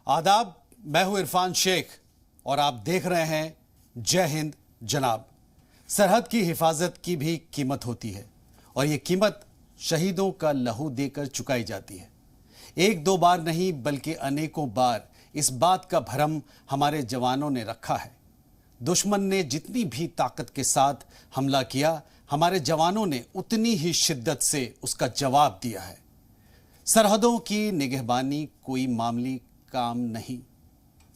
आदाब, मैं हूं इरफान शेख और आप देख रहे हैं जय हिंद जनाब। सरहद की हिफाजत की भी कीमत होती है और ये कीमत शहीदों का लहू देकर चुकाई जाती है। एक दो बार नहीं बल्कि अनेकों बार इस बात का भरम हमारे जवानों ने रखा है। दुश्मन ने जितनी भी ताकत के साथ हमला किया, हमारे जवानों ने उतनी ही शिद्दत से उसका जवाब दिया है। सरहदों की निगहबानी कोई मामूली काम नहीं,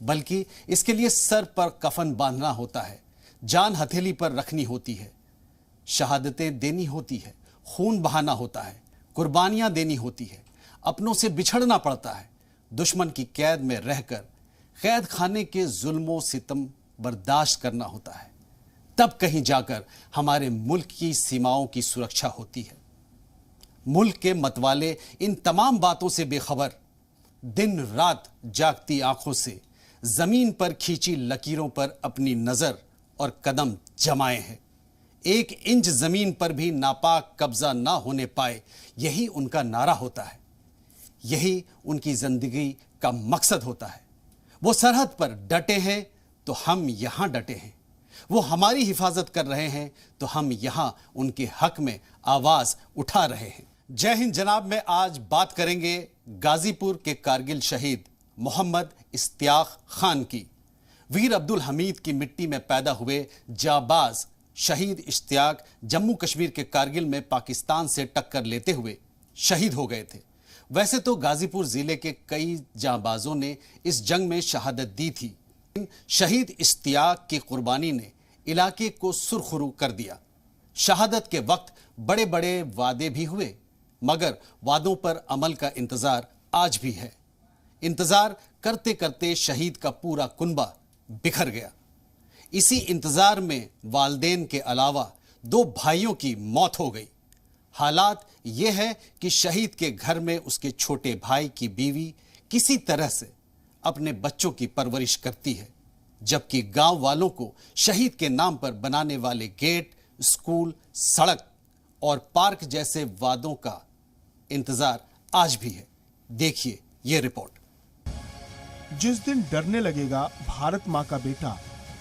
बल्कि इसके लिए सर पर कफन बांधना होता है, जान हथेली पर रखनी होती है, शहादतें देनी होती है, खून बहाना होता है, कुर्बानियां देनी होती है, अपनों से बिछड़ना पड़ता है, दुश्मन की कैद में रहकर कैद खाने के जुल्मों सितम बर्दाश्त करना होता है। तब कहीं जाकर हमारे मुल्क की सीमाओं की सुरक्षा होती है। मुल्क के मतवाले इन तमाम बातों से बेखबर दिन रात जागती आंखों से जमीन पर खींची लकीरों पर अपनी नजर और कदम जमाए हैं। एक इंच जमीन पर भी नापाक कब्जा ना होने पाए, यही उनका नारा होता है, यही उनकी जिंदगी का मकसद होता है। वो सरहद पर डटे हैं तो हम यहां डटे हैं, वो हमारी हिफाजत कर रहे हैं तो हम यहां उनके हक में आवाज उठा रहे हैं। जय हिंद जनाब में आज बात करेंगे गाजीपुर के कारगिल शहीद मोहम्मद इश्तियाक खान की। वीर अब्दुल हमीद की मिट्टी में पैदा हुए जाबाज शहीद इश्तियाक जम्मू कश्मीर के कारगिल में पाकिस्तान से टक्कर लेते हुए शहीद हो गए थे। वैसे तो गाजीपुर जिले के कई जाबाजों ने इस जंग में शहादत दी थी। शहीद इश्तियाक की कुर्बानी ने इलाके को सुरखरू कर दिया। शहादत के वक्त बड़े बड़े वादे भी हुए, मगर वादों पर अमल का इंतजार आज भी है। इंतजार करते करते शहीद का पूरा कुनबा बिखर गया। इसी इंतजार में वालदेन के अलावा 2 भाइयों की मौत हो गई। हालात यह है कि शहीद के घर में उसके छोटे भाई की बीवी किसी तरह से अपने बच्चों की परवरिश करती है, जबकि गांव वालों को शहीद के नाम पर बनाने वाले गेट, स्कूल, सड़क और पार्क जैसे वादों का इंतजार आज भी है। देखिए ये रिपोर्ट। जिस दिन डरने लगेगा भारत मां का बेटा,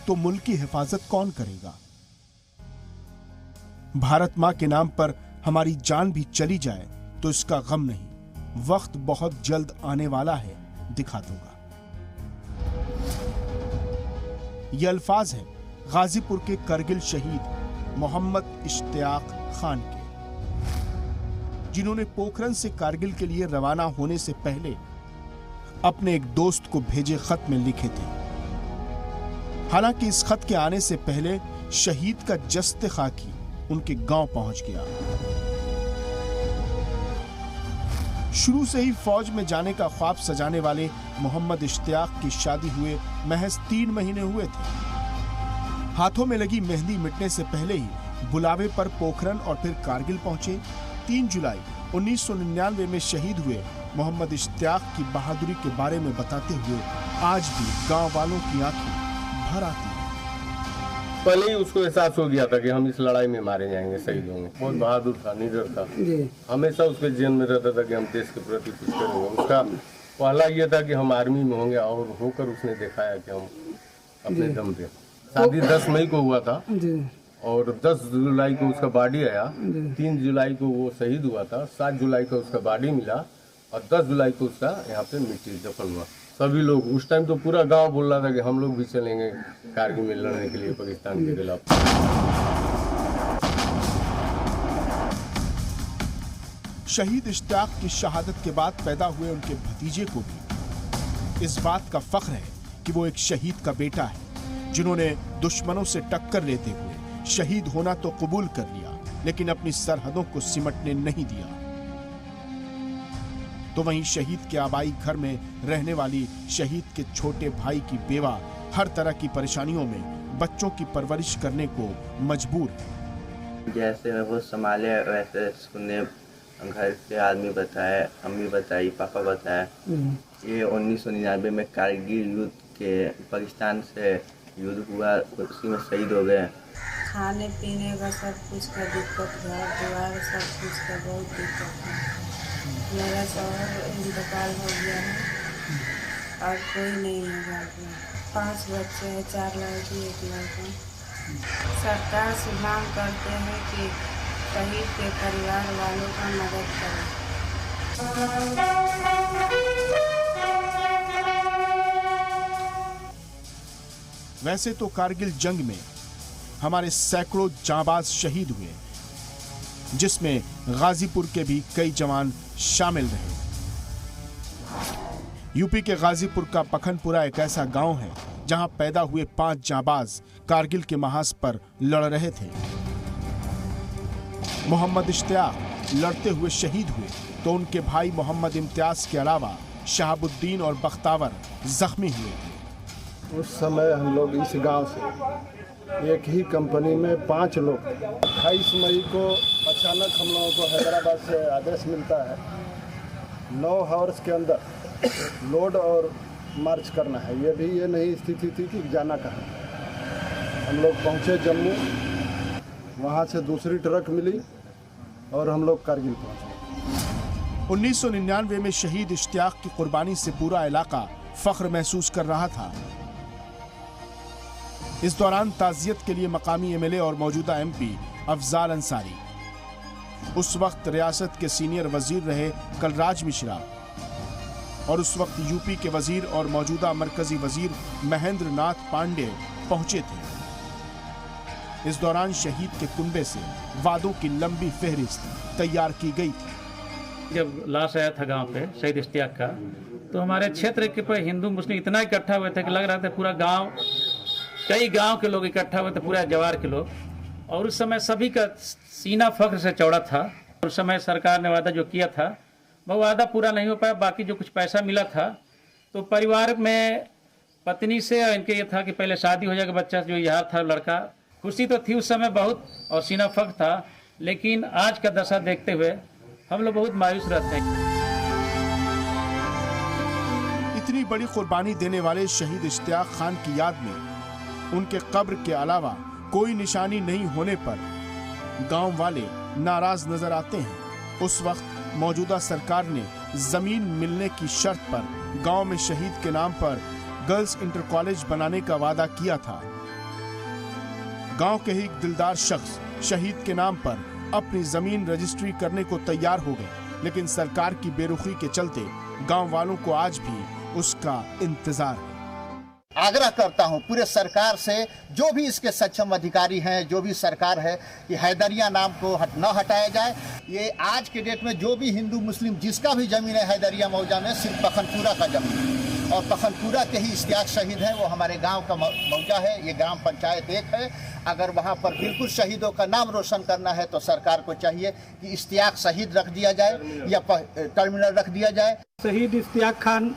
तो मुल्क की हिफाजत कौन करेगा? भारत मां के नाम पर हमारी जान भी चली जाए तो इसका गम नहीं, वक्त बहुत जल्द आने वाला है, दिखा दूंगा। ये अल्फाज हैं गाजीपुर के करगिल शहीद मोहम्मद इश्तियाक खान के, जिन्होंने पोखरन से कारगिल के लिए रवाना होने से पहले अपने एक दोस्त को भेजे खत में लिखे थे। हालांकि इस खत के आने से पहले शहीद का जस्ते खाकी उनके गांव पहुंच गया। शुरू से ही फौज में जाने का ख्वाब सजाने वाले मोहम्मद इश्तियाक की शादी हुए महज 3 महीने हुए थे। हाथों में लगी मेहंदी मिटने से पहले ही बुलावे पर पोखरन और फिर कारगिल पहुंचे। 3 जुलाई 1999 में शहीद हुए मोहम्मद इश्तियाक की बहादुरी के बारे में बताते हुए आज भी गांव वालों की आंखें भर आती हैं। पहले ही उसको एहसास हो गया था कि हम इस लड़ाई में मारे जाएंगे, शहीद होंगे। बहुत बहादुर था, निडर था, हमेशा उसके जेल में रहता था कि हम देश के प्रति कुछ करेंगे। उसका पहला ये था कि हम आर्मी में होंगे, और होकर उसने दिखाया कि हम अपने दम पे। शादी 10 मई को हुआ था और 10 जुलाई को उसका बॉडी आया। 3 जुलाई को वो शहीद हुआ था, 7 जुलाई को उसका बॉडी मिला और 10 जुलाई को उसका यहाँ पे मिट्टी दफन हुआ। सभी लोग उस टाइम तो पूरा गांव बोल रहा था कि हम लोग भी चलेंगे कारगिल में लड़ने के लिए पाकिस्तान के खिलाफ। शहीद इश्तियाक की शहादत के बाद पैदा हुए उनके भतीजे को भी इस बात का फख्र है कि वो एक शहीद का बेटा है, जिन्होंने दुश्मनों से टक्कर लेते हुए शहीद होना तो कबूल कर लिया, लेकिन अपनी सरहदों को सिमटने नहीं दिया। तो वहीं शहीद के आबाई घर में रहने वाली शहीद के छोटे भाई की बेवा हर तरह की परेशानियों में बच्चों की परवरिश करने को मजबूर है। जैसे मैं वो संभाले वैसे सुने, घर से आदमी बताए, अम्मी बताई, पापा बताए। ये 1999 में कारगिल युद्ध के पाकिस्तान से युद्ध हुआ, उसी में शहीद हो गए। खाने पीने का सब कुछ का दिक्कत, घर द्वार सब कुछ का बहुत दिक्कत है। मेरा शौहर इंतकाल हो गया है। और कोई नहीं है घर में। 5 बच्चे हैं, 4 लड़की 1 लड़का। सरकार से मांग करते हैं कि शहीद के परिवार वालों का मदद करें। वैसे तो कारगिल जंग में हमारे सैकड़ों जांबाज शहीद हुए, जिसमें गाजीपुर के भी कई जवान शामिल रहे। यूपी के गाजीपुर का पखनपुरा एक ऐसा गांव है जहां पैदा हुए 5 जांबाज कारगिल के महाज पर लड़ रहे थे। मोहम्मद इश्तियाक लड़ते हुए शहीद हुए तो उनके भाई मोहम्मद इम्तियाज के अलावा शहाबुद्दीन और बख्तावर जख्मी हुए थे। उस समय हम लोग इस गांव से एक ही कंपनी में 5 लोग थे। 28 मई को अचानक हम लोगों को हैदराबाद से आदेश मिलता है 9 आवर्स के अंदर लोड और मार्च करना है। ये नहीं स्थिति थी कि जाना कहाँ। हम लोग पहुँचे जम्मू, वहाँ से दूसरी ट्रक मिली और हम लोग कारगिल पहुँचे। 1999 में शहीद इश्तियाक की कुर्बानी से पूरा इलाका फख्र महसूस कर रहा था। इस दौरान ताज़ियत के लिए मकामी एमएलए और मौजूदा एमपी अफजाल अंसारी, उस वक्त रियासत के सीनियर वजीर रहे कलराज मिश्रा और उस वक्त यूपी के वजीर और मौजूदा मरकजी वजीर महेंद्र नाथ पांडे पहुंचे थे। इस दौरान शहीद के कुनबे से वादों की लंबी फहरिस्त तैयार की गई थी। जब लाश आया था गांव पे शहीद इश्तियाक का, तो हमारे क्षेत्र के पे हिंदू मुस्लिम इतना इकट्ठा हुए थे कि लग रहा था पूरा गांव, कई गांव के लोग इकट्ठा हुए थे, पूरा जवार के लोग। और उस समय सभी का सीना फख्र से चौड़ा था। उस समय सरकार ने वादा जो किया था वो वादा पूरा नहीं हो पाया। बाकी जो कुछ पैसा मिला था तो परिवार में पत्नी से इनके ये था कि पहले शादी हो जाएगा, बच्चा जो यहाँ था लड़का, खुशी तो थी उस समय बहुत और सीना फख्र था। लेकिन आज का दशा देखते हुए हम लोग बहुत मायूस रहते हैं। इतनी बड़ी कुर्बानी देने वाले शहीद इश्तियाक खान की याद में उनके कब्र के अलावा कोई निशानी नहीं होने पर गांव वाले नाराज नजर आते हैं। उस वक्त मौजूदा सरकार ने जमीन मिलने की शर्त पर गांव में शहीद के नाम पर गर्ल्स इंटर कॉलेज बनाने का वादा किया था। गांव के ही एक दिलदार शख्स शहीद के नाम पर अपनी जमीन रजिस्ट्री करने को तैयार हो गए, लेकिन सरकार की बेरुखी के चलते गांव वालों को आज भी उसका इंतजार है। आग्रह करता हूं पूरे सरकार से, जो भी इसके सक्षम अधिकारी हैं, जो भी सरकार है, कि हैदरिया नाम को न हटाया जाए। ये आज के डेट में जो भी हिंदू मुस्लिम जिसका भी ज़मीन है हैदरिया मौजा में, सिर्फ पखनपुरा का ज़मीन है और पखनपुरा के ही इश्तियाक शहीद हैं। वो हमारे गांव का मौजा है, ये ग्राम पंचायत 1 है। अगर वहाँ पर बिल्कुल शहीदों का नाम रोशन करना है तो सरकार को चाहिए कि इश्तियाक शहीद रख दिया जाए या टर्मिनल रख दिया जाए। शहीद इश्तियाक खान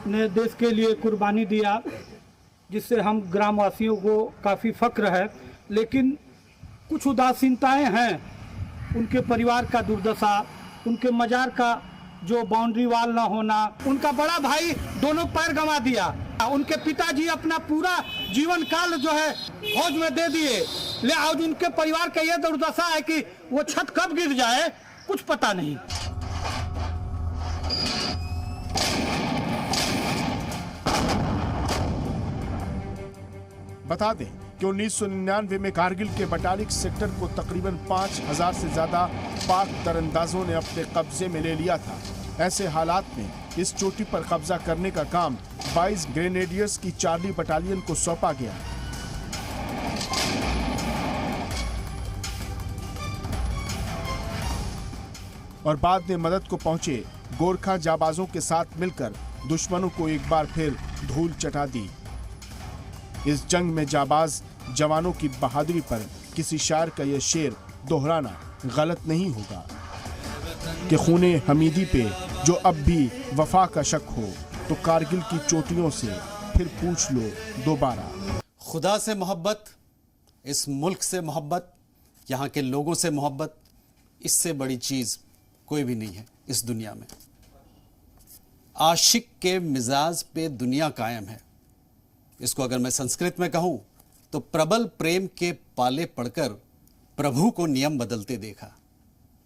ने देश के लिए कुर्बानी दिया, जिससे हम ग्रामवासियों को काफ़ी फख्र है। लेकिन कुछ उदासीनताएं हैं, उनके परिवार का दुर्दशा, उनके मजार का जो बाउंड्री वाल ना होना, उनका बड़ा भाई दोनों पैर गंवा दिया, उनके पिताजी अपना पूरा जीवन काल जो है फौज में दे दिए। ले आज उनके परिवार का यह दुर्दशा है कि वो छत कब गिर जाए कुछ पता नहीं। बता दें कि 1999 में कारगिल के बटालिक सेक्टर को तकरीबन 5000 से ज्यादा पाक दरअंदाजों ने अपने कब्जे में ले लिया था। ऐसे हालात में इस चोटी पर कब्जा करने का काम 22 ग्रेनेडियर्स की चार्ली बटालियन को सौंपा गया। और बाद में मदद को पहुंचे गोरखा जाबाजों के साथ मिलकर दुश्मनों को एक बार फिर धूल चटा दी। इस जंग में जाबाज जवानों की बहादुरी पर किसी शायर का यह शेर दोहराना गलत नहीं होगा कि खूने हमीदी पे जो अब भी वफा का शक हो तो कारगिल की चोटियों से फिर पूछ लो दोबारा। खुदा से मोहब्बत, इस मुल्क से मोहब्बत, यहाँ के लोगों से मोहब्बत, इससे बड़ी चीज कोई भी नहीं है इस दुनिया में। आशिक के मिजाज पे दुनिया कायम है। इसको अगर मैं संस्कृत में कहूं तो प्रबल प्रेम के पाले पड़कर प्रभु को नियम बदलते देखा।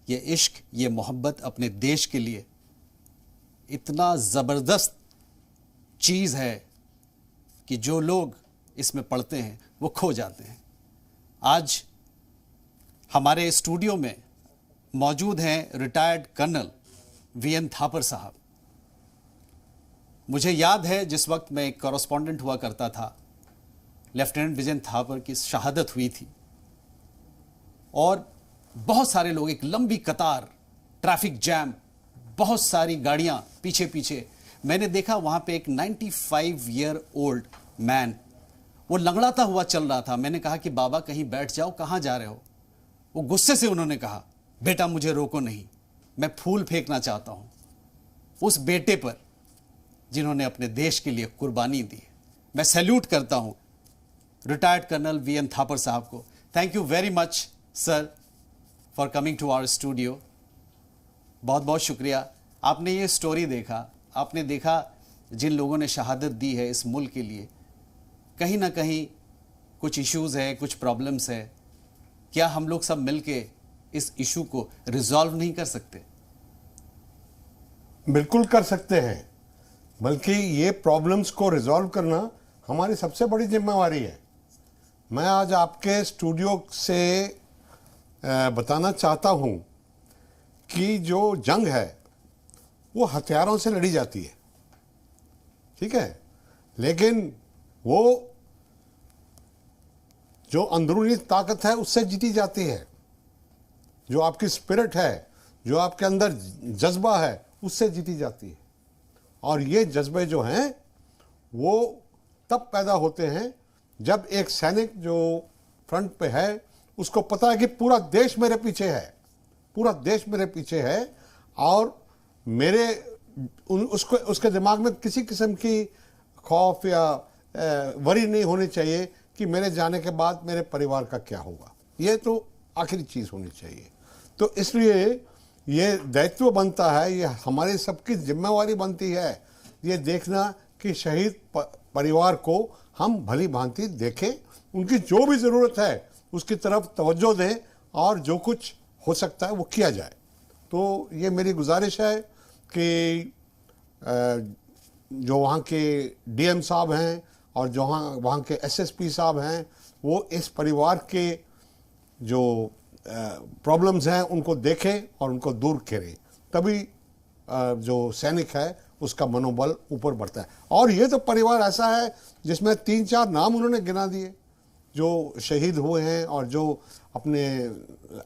ये इश्क, ये मोहब्बत अपने देश के लिए इतना जबरदस्त चीज़ है कि जो लोग इसमें पढ़ते हैं वो खो जाते हैं। आज हमारे स्टूडियो में मौजूद हैं रिटायर्ड कर्नल वीएन थापर साहब। मुझे याद है जिस वक्त मैं एक कॉरेस्पॉन्डेंट हुआ करता था, लेफ्टिनेंट विजयन थापर की शहादत हुई थी और बहुत सारे लोग, एक लंबी कतार, ट्रैफिक जैम, बहुत सारी गाड़ियां पीछे पीछे। मैंने देखा वहां पे एक 95 ईयर ओल्ड मैन, वो लंगड़ाता हुआ चल रहा था। मैंने कहा कि बाबा कहीं बैठ जाओ, कहां जा रहे हो? वो गुस्से से उन्होंने कहा, बेटा मुझे रोको नहीं, मैं फूल फेंकना चाहता हूं उस बेटे पर जिन्होंने अपने देश के लिए कुर्बानी दी। मैं सैल्यूट करता हूं रिटायर्ड कर्नल वीएन थापर साहब को। Thank you very much sir for coming to our studio. बहुत बहुत शुक्रिया। आपने ये स्टोरी देखा, आपने देखा जिन लोगों ने शहादत दी है इस मुल्क के लिए, कहीं ना कहीं कुछ इश्यूज है, कुछ प्रॉब्लम्स है। क्या हम लोग सब मिलके इस इशू को रिजॉल्व नहीं कर सकते? बिल्कुल कर सकते हैं, बल्कि ये प्रॉब्लम्स को रिजॉल्व करना हमारी सबसे बड़ी जिम्मेवारी है। मैं आज आपके स्टूडियो से बताना चाहता हूं कि जो जंग है वो हथियारों से लड़ी जाती है, ठीक है, लेकिन वो जो अंदरूनी ताकत है उससे जीती जाती है। जो आपकी स्पिरिट है, जो आपके अंदर जज्बा है, उससे जीती जाती है। और ये जज्बे जो हैं वो तब पैदा होते हैं जब एक सैनिक जो फ्रंट पे है उसको पता है कि पूरा देश मेरे पीछे है, पूरा देश मेरे पीछे है और मेरे उसको उसके दिमाग में किसी किस्म की खौफ या वरी नहीं होनी चाहिए कि मेरे जाने के बाद मेरे परिवार का क्या होगा। ये तो आखिरी चीज़ होनी चाहिए। तो इसलिए ये दायित्व बनता है, ये हमारी सबकी जिम्मेवारी बनती है, ये देखना कि शहीद परिवार को हम भली भांति देखें, उनकी जो भी ज़रूरत है उसकी तरफ तवज्जो दें और जो कुछ हो सकता है वो किया जाए। तो ये मेरी गुजारिश है कि जो वहाँ के डीएम साहब हैं और जो वहाँ के एसएसपी साहब हैं वो इस परिवार के जो प्रॉब्लम्स हैं उनको देखें और उनको दूर करें, तभी जो सैनिक है उसका मनोबल ऊपर बढ़ता है। और ये तो परिवार ऐसा है जिसमें 3-4 नाम उन्होंने गिना दिए जो शहीद हुए हैं और जो अपने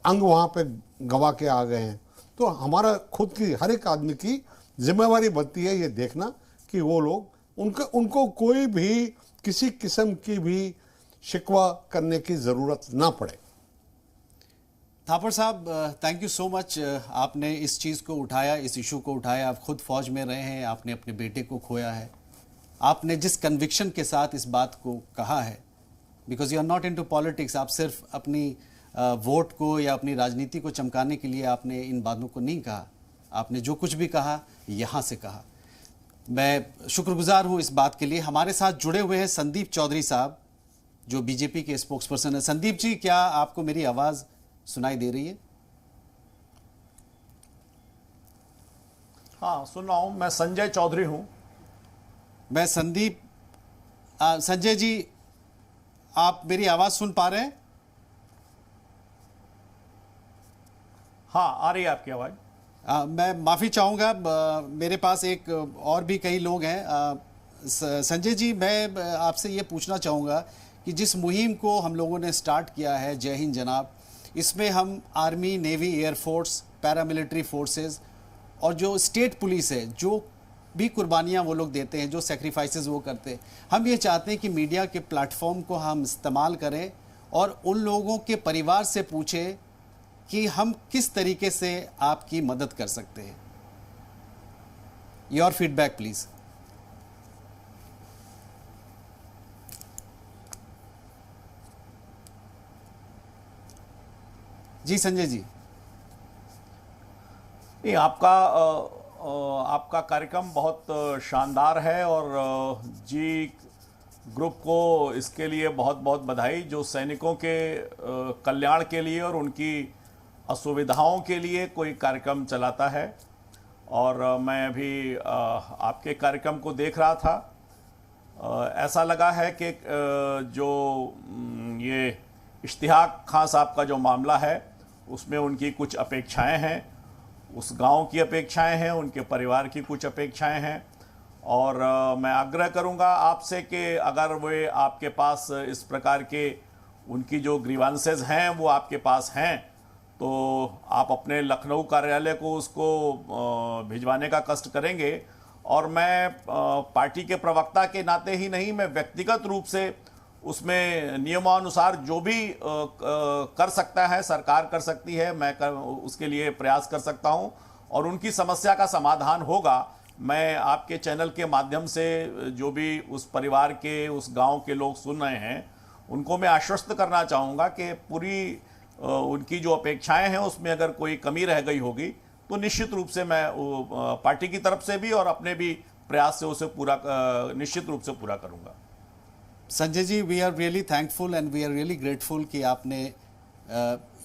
अंग वहाँ पे गंवा के आ गए हैं। तो हमारा खुद की, हर एक आदमी की जिम्मेवारी बनती है ये देखना कि वो लोग उनको कोई भी किसी किस्म की भी शिकवा करने की ज़रूरत ना पड़े। थापर साहब, थैंक यू सो मच। आपने इस चीज़ को उठाया, इस इशू को उठाया। आप खुद फौज में रहे हैं, आपने अपने बेटे को खोया है, आपने जिस कन्विक्शन के साथ इस बात को कहा है, because you are not into politics, आप सिर्फ अपनी वोट को या अपनी राजनीति को चमकाने के लिए आपने इन बातों को नहीं कहा। आपने जो कुछ भी कहा यहाँ से कहा। मैं शुक्रगुजार हूँ इस बात के लिए। हमारे साथ जुड़े हुए हैं संदीप चौधरी साहब जो बीजेपी के स्पोक्स पर्सन है। संदीप जी, क्या आपको मेरी आवाज़ सुनाई दे रही है? हाँ, सुन रहा हूं। मैं संजय चौधरी हूं। मैं संदीप। संजय जी, आप मेरी आवाज सुन पा रहे हैं? हाँ, आ रही है आपकी आवाज। मैं माफ़ी चाहूँगा, मेरे पास एक और भी कई लोग हैं। संजय जी, मैं आपसे ये पूछना चाहूँगा कि जिस मुहिम को हम लोगों ने स्टार्ट किया है, जय हिंद जनाब, इसमें हम army, navy, air force, paramilitary forces और जो स्टेट पुलिस है, जो भी कुर्बानियाँ वो लोग देते हैं, जो सेक्रीफाइसेस वो करते हैं, हम ये चाहते हैं कि मीडिया के प्लेटफॉर्म को हम इस्तेमाल करें और उन लोगों के परिवार से पूछें कि हम किस तरीके से आपकी मदद कर सकते हैं। Your feedback please. जी संजय जी। नहीं, आपका कार्यक्रम बहुत शानदार है और जी ग्रुप को इसके लिए बहुत बहुत बधाई, जो सैनिकों के कल्याण के लिए और उनकी असुविधाओं के लिए कोई कार्यक्रम चलाता है। और मैं अभी आपके कार्यक्रम को देख रहा था ऐसा लगा है कि जो ये इश्तियाक खां साहब का जो मामला है उसमें उनकी कुछ अपेक्षाएं हैं, उस गांव की अपेक्षाएं हैं, उनके परिवार की कुछ अपेक्षाएं हैं। और मैं आग्रह करूंगा आपसे कि अगर वे आपके पास इस प्रकार के उनकी जो ग्रीवांसेस हैं वो आपके पास हैं तो आप अपने लखनऊ कार्यालय को उसको भिजवाने का कष्ट करेंगे। और मैं पार्टी के प्रवक्ता के नाते ही नहीं, मैं व्यक्तिगत रूप से उसमें नियमानुसार जो भी कर सकता है सरकार कर सकती है, मैं उसके लिए प्रयास कर सकता हूं और उनकी समस्या का समाधान होगा। मैं आपके चैनल के माध्यम से जो भी उस परिवार के, उस गांव के लोग सुन रहे हैं उनको मैं आश्वस्त करना चाहूँगा कि पूरी उनकी जो अपेक्षाएं हैं उसमें अगर कोई कमी रह गई होगी तो निश्चित रूप से मैं पार्टी की तरफ से भी और अपने भी प्रयास से उसे पूरा निश्चित रूप से पूरा करूँगा। Sanjay ji, we are really thankful and we are really grateful कि आपने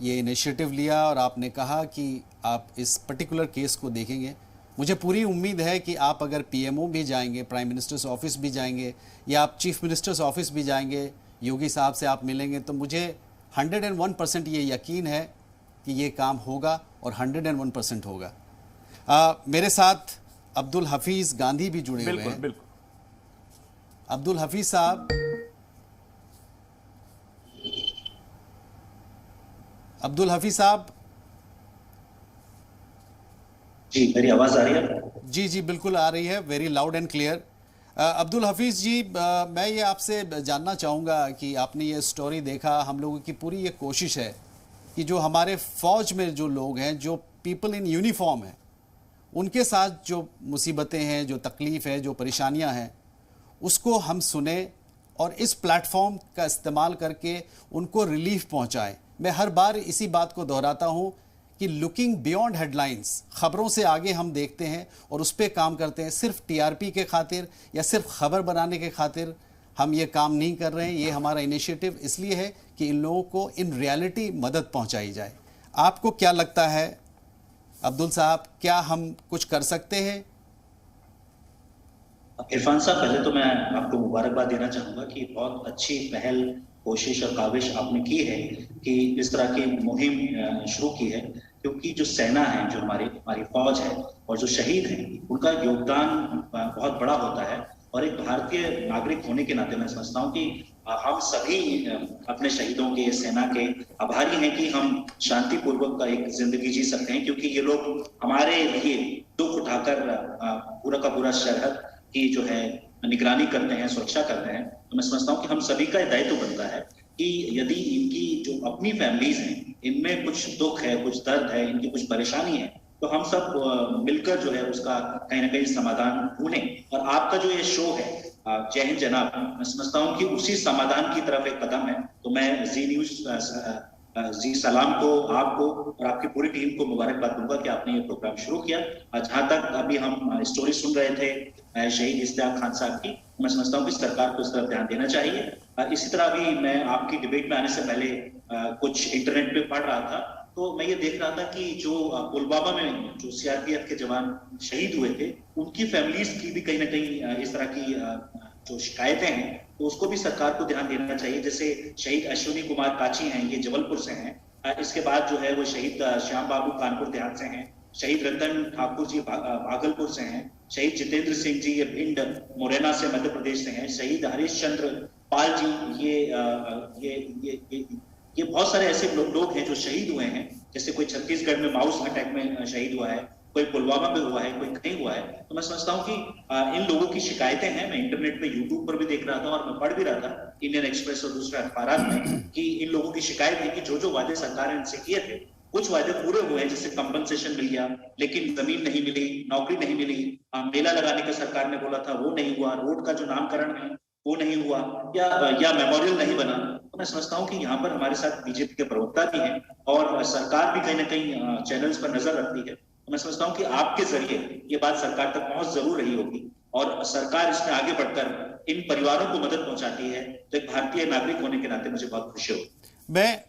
ये इनिशिएटिव लिया और आपने कहा कि आप इस पर्टिकुलर केस को देखेंगे। मुझे पूरी उम्मीद है कि आप अगर पीएमओ भी जाएंगे, प्राइम मिनिस्टर्स ऑफिस भी जाएंगे या आप चीफ मिनिस्टर्स ऑफिस भी जाएंगे, योगी साहब से आप मिलेंगे, तो मुझे 101% ये यकीन है कि ये काम होगा और 101% होगा। मेरे साथ अब्दुल हफीज़ गांधी भी जुड़े हुए हैं। बिल्कुल। अब्दुल हफीज़ साहब, अब्दुल हफीज़ साहब जी, मेरी आवाज आ रही है? जी जी बिल्कुल आ रही है, very loud and clear. Abdul Hafeez ji, मैं ये आपसे जानना चाहूँगा कि आपने ये स्टोरी देखा, हम लोगों की पूरी ये कोशिश है कि जो हमारे फ़ौज में जो लोग हैं, जो पीपल इन यूनिफॉर्म हैं, उनके साथ जो मुसीबतें हैं, जो तकलीफ़ है, जो परेशानियां हैं, उसको हम सुने और इस प्लेटफॉर्म का इस्तेमाल करके उनको रिलीफ पहुंचाएं। मैं हर बार इसी बात को दोहराता हूं कि लुकिंग बियॉन्ड हेडलाइंस, खबरों से आगे हम देखते हैं और उस पर काम करते हैं। सिर्फ टीआरपी के खातिर या सिर्फ खबर बनाने के खातिर हम ये काम नहीं कर रहे हैं। ये हमारा इनिशिएटिव इसलिए है कि इन लोगों को इन रियलिटी मदद पहुंचाई जाए। आपको क्या लगता है अब्दुल साहब, क्या हम कुछ कर सकते हैं? इरफान साहब, पहले तो मैं आपको मुबारकबाद देना चाहूंगा कि बहुत अच्छी पहल, कोशिश और काविश आपने की है कि इस तरह की मुहिम शुरू की है, क्योंकि जो सेना है, जो हमारी फौज है और जो शहीद हैं, उनका योगदान बहुत बड़ा होता है। और एक भारतीय नागरिक होने के नाते मैं समझता हूँ कि हम सभी अपने शहीदों के, सेना के आभारी हैं कि हम शांतिपूर्वक का एक जिंदगी जी सकते हैं, क्योंकि ये लोग हमारे लिए दुख उठाकर पूरा का पूरा सरहद की जो है निगरानी करते हैं, सुरक्षा करते हैं। तो मैं समझता हूँ कि हम सभी का दायित्व बनता है कि यदि इनकी जो अपनी फैमिलीज हैं, इनमें कुछ दुख है, कुछ दर्द है, इनकी कुछ परेशानी है, तो हम सब मिलकर जो है उसका कहीं ना कहीं समाधान ढूंढें। और आपका जो ये शो है जय हिंद जनाब, मैं समझता हूँ कि उसी समाधान की तरफ एक कदम है। तो मैं जी न्यूज, जी सलाम को, आपको और आपकी पूरी टीम को मुबारकबाद दूंगा कि आपने ये प्रोग्राम शुरू किया। जहां तक अभी हम स्टोरी सुन रहे थे शहीद इश्तियाक खान साहब की, मैं समझता हूँ कि सरकार को इस तरफ ध्यान देना चाहिए। इसी तरह भी मैं आपकी डिबेट में आने से पहले कुछ इंटरनेट पे पढ़ रहा था, तो मैं ये देख रहा था कि जो पुलवामा में जो सीआरपीएफ के जवान शहीद हुए थे, उनकी फैमिलीज की भी कहीं ना कहीं इस तरह की जो शिकायतें हैं, तो उसको भी सरकार को ध्यान देना चाहिए। जैसे शहीद अश्विनी कुमार काची हैं, ये जबलपुर से हैं। इसके बाद जो है वो शहीद श्याम बाबू कानपुर देहात से हैं। शहीद रतन ठाकुर जी भागलपुर से हैं। शहीद जितेंद्र सिंह जी ये भिंड मुरैना से मध्य प्रदेश से हैं। शहीद हरीश चंद्र पाल जी ये बहुत सारे ऐसे लोग हैं जो शहीद हुए हैं। जैसे कोई छत्तीसगढ़ में माउस अटैक में शहीद हुआ है, कोई पुलवामा में हुआ है, कोई कहीं हुआ है। तो मैं समझता हूँ कि इन लोगों की शिकायतें हैं। मैं इंटरनेट पे यूट्यूब पर भी देख रहा था और मैं पढ़ भी रहा था इंडियन एक्सप्रेस और दूसरे अखबार में कि इन लोगों की शिकायत है कि जो वादे सरकार ने इनसे किए थे, कुछ वादे पूरे हुए हैं, जैसे कंपनसेशन मिल गया, लेकिन जमीन नहीं मिली, नौकरी नहीं मिली। मेला लगाने का सरकार ने बोला था, वो नहीं हुआ। रोड का जो नामकरण है वो नहीं हुआ, या मेमोरियल नहीं बना। तो मैं समझता हूँ कि यहाँ पर हमारे साथ बीजेपी के प्रवक्ता भी हैं और सरकार भी कहीं ना कहीं चैनल्स पर नजर रखती है। तो मैं समझता हूँ कि आपके जरिए ये बात सरकार तक पहुंच जरूर रही होगी और सरकार इसमें आगे बढ़कर इन परिवारों को मदद पहुंचाती है। तो एक भारतीय नागरिक होने के नाते मुझे बहुत खुशी होगी।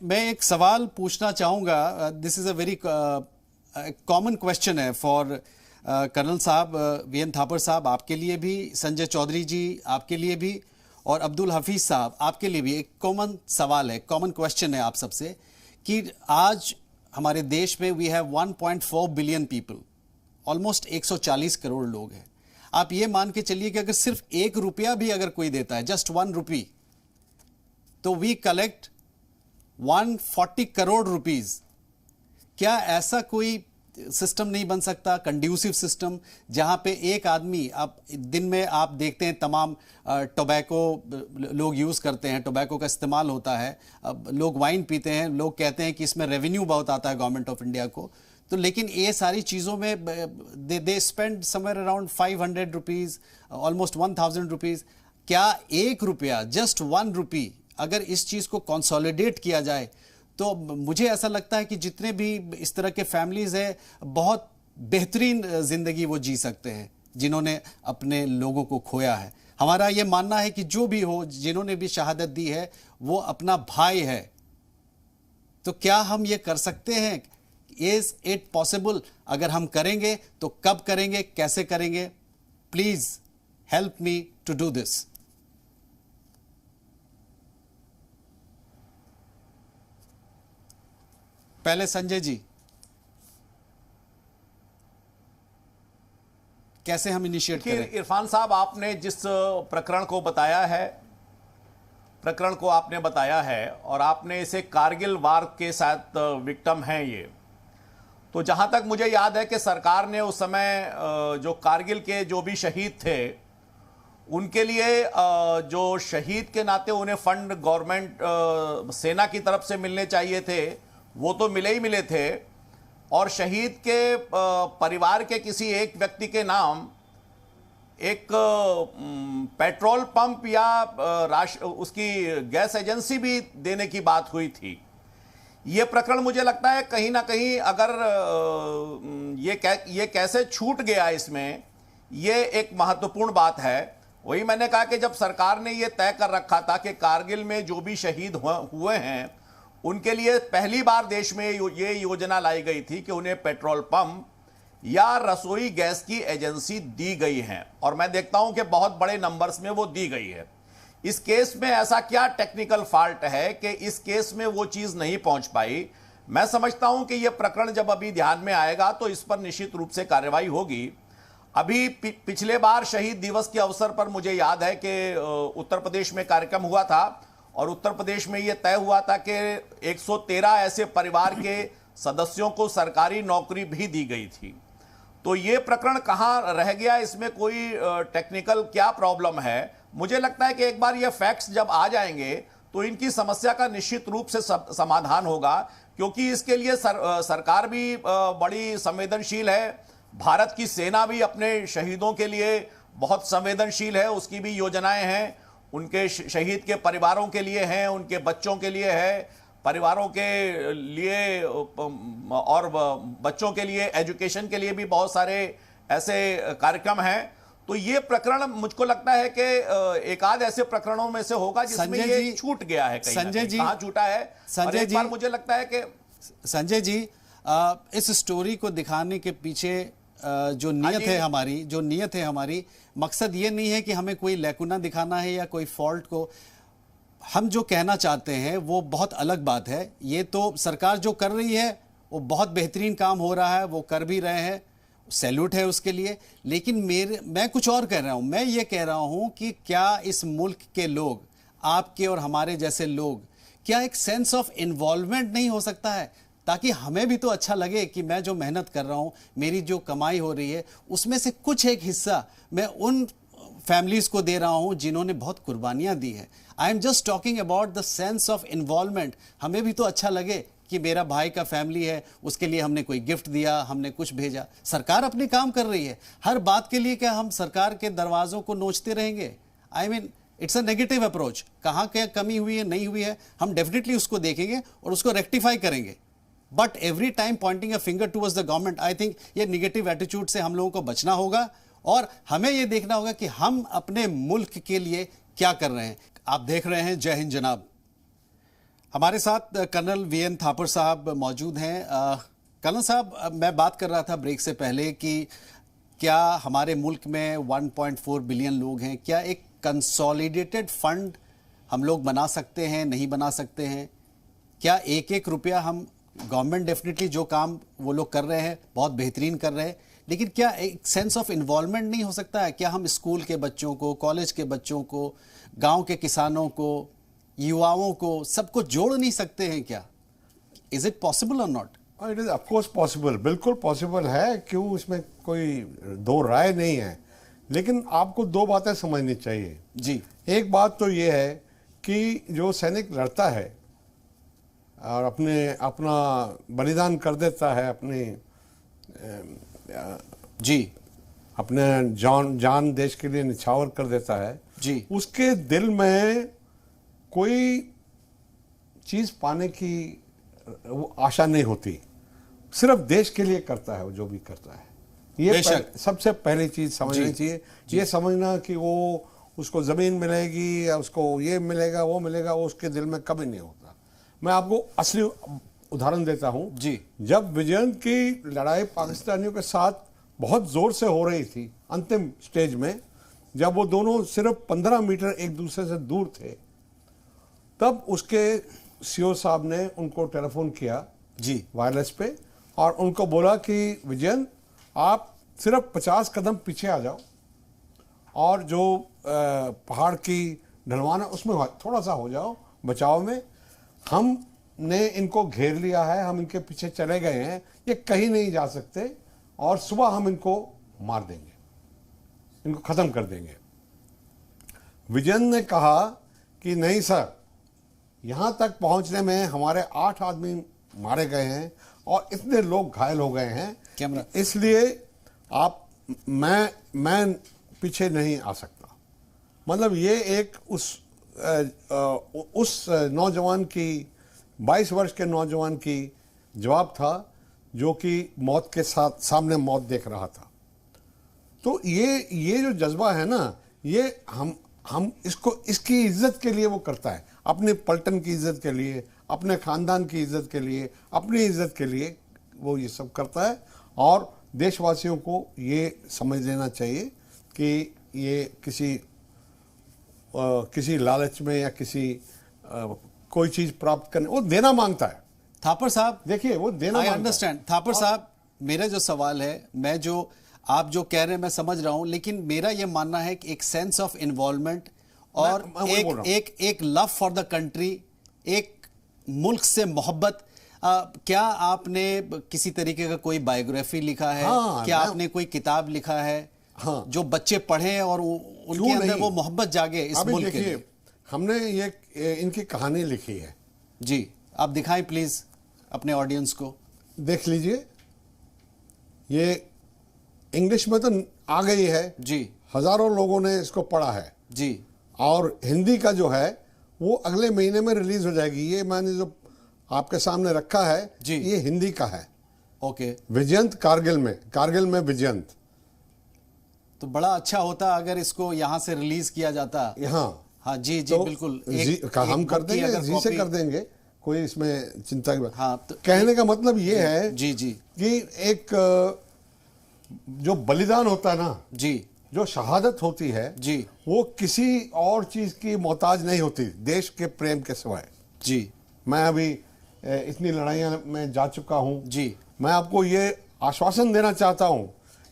मैं एक सवाल पूछना चाहूँगा। This is a very common question है फॉर कर्नल साहब, वीएन थापर साहब, आपके लिए भी, संजय चौधरी जी आपके लिए भी, और अब्दुल हफीज साहब आपके लिए भी एक कॉमन सवाल है, कॉमन क्वेश्चन है आप सबसे कि आज हमारे देश में we have 1.4 billion people, almost 140 crore लोग हैं। आप ये मान के चलिए कि अगर सिर्फ 1 रुपया भी अगर कोई देता है, जस्ट 1 रुपी, तो वी कलेक्ट 140 करोड़ रुपीज। क्या ऐसा कोई सिस्टम नहीं बन सकता, कंड्यूसिव सिस्टम, जहां पे एक आदमी, आप दिन में आप देखते हैं तमाम टोबैको लोग यूज करते हैं, टोबैको का इस्तेमाल होता है, लोग वाइन पीते हैं, लोग कहते हैं कि इसमें रेवेन्यू बहुत आता है गवर्नमेंट ऑफ इंडिया को, तो लेकिन ये सारी चीज़ों में they spend somewhere around 500 rupees, almost 1000 rupees. क्या 1 रुपया, जस्ट 1 रुपी, अगर इस चीज़ को कंसोलिडेट किया जाए तो मुझे ऐसा लगता है कि जितने भी इस तरह के फैमिलीज हैं, बहुत बेहतरीन जिंदगी वो जी सकते हैं जिन्होंने अपने लोगों को खोया है। हमारा ये मानना है कि जो भी हो, जिन्होंने भी शहादत दी है, वो अपना भाई है। तो क्या हम ये कर सकते हैं? Is it possible? अगर हम करेंगे तो कब करेंगे, कैसे करेंगे? Please help me to do this. पहले संजय जी, कैसे हम इनिशिएट करें? इरफान साहब, आपने जिस प्रकरण को बताया है और आपने इसे कारगिल वार के साथ विक्टिम हैं ये, तो जहां तक मुझे याद है कि सरकार ने उस समय जो कारगिल के जो भी शहीद थे उनके लिए जो शहीद के नाते उन्हें फंड गवर्नमेंट सेना की तरफ से मिलने चाहिए थे, वो तो मिले ही मिले थे, और शहीद के परिवार के किसी एक व्यक्ति के नाम एक पेट्रोल पंप या उसकी गैस एजेंसी भी देने की बात हुई थी। ये प्रकरण मुझे लगता है कहीं ना कहीं अगर ये कैसे छूट गया, इसमें ये एक महत्वपूर्ण बात है। वही मैंने कहा कि जब सरकार ने ये तय कर रखा था कि कारगिल में जो भी शहीद हुए हैं उनके लिए पहली बार देश में ये योजना लाई गई थी कि उन्हें पेट्रोल पंप या रसोई गैस की एजेंसी दी गई है, और मैं देखता हूं कि बहुत बड़े नंबर्स में वो दी गई है। इस केस में ऐसा क्या टेक्निकल फॉल्ट है कि इस केस में वो चीज नहीं पहुंच पाई? मैं समझता हूं कि यह प्रकरण जब अभी ध्यान में आएगा तो इस पर निश्चित रूप से कार्रवाई होगी। अभी पिछले बार शहीद दिवस के अवसर पर मुझे याद है कि उत्तर प्रदेश में कार्यक्रम हुआ था, और उत्तर प्रदेश में यह तय हुआ था कि 113 ऐसे परिवार के सदस्यों को सरकारी नौकरी भी दी गई थी। तो ये प्रकरण कहाँ रह गया, इसमें कोई टेक्निकल क्या प्रॉब्लम है? मुझे लगता है कि एक बार ये फैक्ट्स जब आ जाएंगे तो इनकी समस्या का निश्चित रूप से समाधान होगा, क्योंकि इसके लिए सरकार भी बड़ी संवेदनशील है। भारत की सेना भी अपने शहीदों के लिए बहुत संवेदनशील है, उसकी भी योजनाएं हैं, उनके शहीद के परिवारों के लिए हैं, उनके बच्चों के लिए है, परिवारों के लिए और बच्चों के लिए एजुकेशन के लिए भी बहुत सारे ऐसे कार्यक्रम हैं। तो ये प्रकरण मुझको लगता है कि एक आध ऐसे प्रकरणों में से होगा जिसमें ये छूट गया है। संजय जी, कहाँ छूटा है? संजय जी, मुझे लगता है कि संजय जी, इस स्टोरी को दिखाने के पीछे जो नीयत है हमारी, मकसद ये नहीं है कि हमें कोई लैकुना दिखाना है या कोई फॉल्ट को। हम जो कहना चाहते हैं वो बहुत अलग बात है। ये तो सरकार जो कर रही है वो बहुत बेहतरीन काम हो रहा है, वो कर भी रहे हैं, सैल्यूट है उसके लिए। लेकिन मैं कुछ और कह रहा हूं। मैं ये कह रहा हूं कि क्या इस मुल्क के लोग, आपके और हमारे जैसे लोग, क्या एक सेंस ऑफ इन्वॉल्वमेंट नहीं हो सकता है, ताकि हमें भी तो अच्छा लगे कि मैं जो मेहनत कर रहा हूं, मेरी जो कमाई हो रही है, उसमें से कुछ एक हिस्सा मैं उन फैमिलीज को दे रहा हूं जिन्होंने बहुत कुर्बानियां दी है। I am just talking about the sense of involvement. हमें भी तो अच्छा लगे कि मेरा भाई का फैमिली है, उसके लिए हमने कोई गिफ्ट दिया, हमने कुछ भेजा। सरकार अपने काम कर रही है। हर बात के लिए क्या हम सरकार के दरवाजों को नोचते रहेंगे? I mean it's a negative approach. कहाँ क्या कमी हुई है, नहीं हुई है, हम डेफिनेटली उसको देखेंगे और उसको रेक्टिफाई करेंगे। But every time pointing a finger towards the government, I think ये निगेटिव एटीट्यूड से हम लोगों को बचना होगा और हमें ये देखना होगा कि हम अपने मुल्क के लिए क्या कर रहे हैं। आप देख रहे हैं जय हिंद जनाब। हमारे साथ कर्नल वीएन थापर साहब मौजूद हैं। कर्नल साहब, मैं बात कर रहा था ब्रेक से पहले कि क्या हमारे मुल्क में 1.4 बिलियन लोग हैं, क्या एक कंसोलिडेटेड फंड हम लोग बना सकते हैं, नहीं बना सकते हैं? क्या एक एक रुपया हम, गवर्नमेंट डेफिनेटली जो काम वो लोग कर रहे हैं बहुत बेहतरीन कर रहे हैं, लेकिन क्या एक सेंस ऑफ इन्वॉल्वमेंट नहीं हो सकता है? क्या हम स्कूल के बच्चों को, कॉलेज के बच्चों को, गांव के किसानों को, युवाओं को, सबको जोड़ नहीं सकते हैं क्या? इज इट पॉसिबल और not? It is of course possible, बिल्कुल पॉसिबल है, क्यों इसमें कोई दो राय नहीं है। लेकिन आपको दो बातें समझनी चाहिए जी। एक बात तो ये है कि जो सैनिक लड़ता है और अपना बलिदान कर देता है, अपने जान देश के लिए निछावर कर देता है जी, उसके दिल में कोई चीज पाने की वो आशा नहीं होती, सिर्फ देश के लिए करता है वो जो भी करता है। ये सबसे पहली चीज समझनी चाहिए। ये समझना कि वो उसको जमीन मिलेगी या उसको ये मिलेगा वो मिलेगा, वो उसके दिल में कभी नहीं होता। मैं आपको असली उदाहरण देता हूं जी। जब विजयंत की लड़ाई पाकिस्तानियों के साथ बहुत जोर से हो रही थी, अंतिम स्टेज में, जब वो दोनों सिर्फ 15 मीटर एक दूसरे से दूर थे, तब उसके सीओ साहब ने उनको टेलीफोन किया जी वायरलेस पे और उनको बोला कि विजयंत आप सिर्फ 50 कदम पीछे आ जाओ और जो पहाड़ की ढलवान है उसमें थोड़ा सा हो जाओ बचाव में, हमने इनको घेर लिया है, हम इनके पीछे चले गए हैं, ये कहीं नहीं जा सकते और सुबह हम इनको मार देंगे, इनको खत्म कर देंगे। विजयंत ने कहा कि नहीं सर, यहां तक पहुंचने में हमारे 8 आदमी मारे गए हैं और इतने लोग घायल हो गए हैं, इसलिए मैं पीछे नहीं आ सकता। मतलब ये एक उस नौजवान की, 22 वर्ष के नौजवान की जवाब था जो कि मौत के साथ सामने मौत देख रहा था। तो ये जो जज्बा है ना, ये हम इसको, इसकी इज्जत के लिए वो करता है, अपने पलटन की इज्जत के लिए, अपने खानदान की इज्जत के लिए, अपनी इज्जत के लिए वो ये सब करता है। और देशवासियों को ये समझ लेना चाहिए कि ये किसी लालच में या कोई चीज प्राप्त करने, वो देना मांगता है। थापर साहब देखिए, वो देना आई अंडरस्टैंड। थापर साहब, मेरा जो सवाल है, आप जो कह रहे हैं मैं समझ रहा हूं, लेकिन मेरा ये मानना है कि एक सेंस ऑफ इन्वॉल्वमेंट और एक लव फॉर द कंट्री, एक मुल्क से मोहब्बत, क्या आपने किसी तरीके का कोई बायोग्राफी लिखा है? क्या आपने कोई किताब लिखा है जो बच्चे पढ़ें और उनके अंदर वो मोहब्बत जागे इस मुल्क के लिए? हमने ये इनकी कहानी लिखी है जी, आप दिखाएं प्लीज अपने ऑडियंस को। देख लीजिए, ये इंग्लिश में तो आ गई है जी, हजारों लोगों ने इसको पढ़ा है जी, और हिंदी का जो है वो अगले महीने में रिलीज हो जाएगी। ये मैंने जो आपके सामने रखा है जी, ये हिंदी का है। ओके। विजयंत कारगिल में विजयंत। तो बड़ा अच्छा होता अगर इसको यहाँ से रिलीज किया जाता। हाँ जी जी, तो बिल्कुल हम कर देंगे, जी से कर देंगे, कोई इसमें चिंता की बात। हाँ, तो कहने का मतलब ये है जी जी कि एक जो बलिदान होता है ना जी, जो शहादत होती है जी, वो किसी और चीज की मोहताज नहीं होती देश के प्रेम के सिवाय जी। मैं अभी इतनी लड़ाइयां में जा चुका हूं जी, मैं आपको ये आश्वासन देना चाहता हूं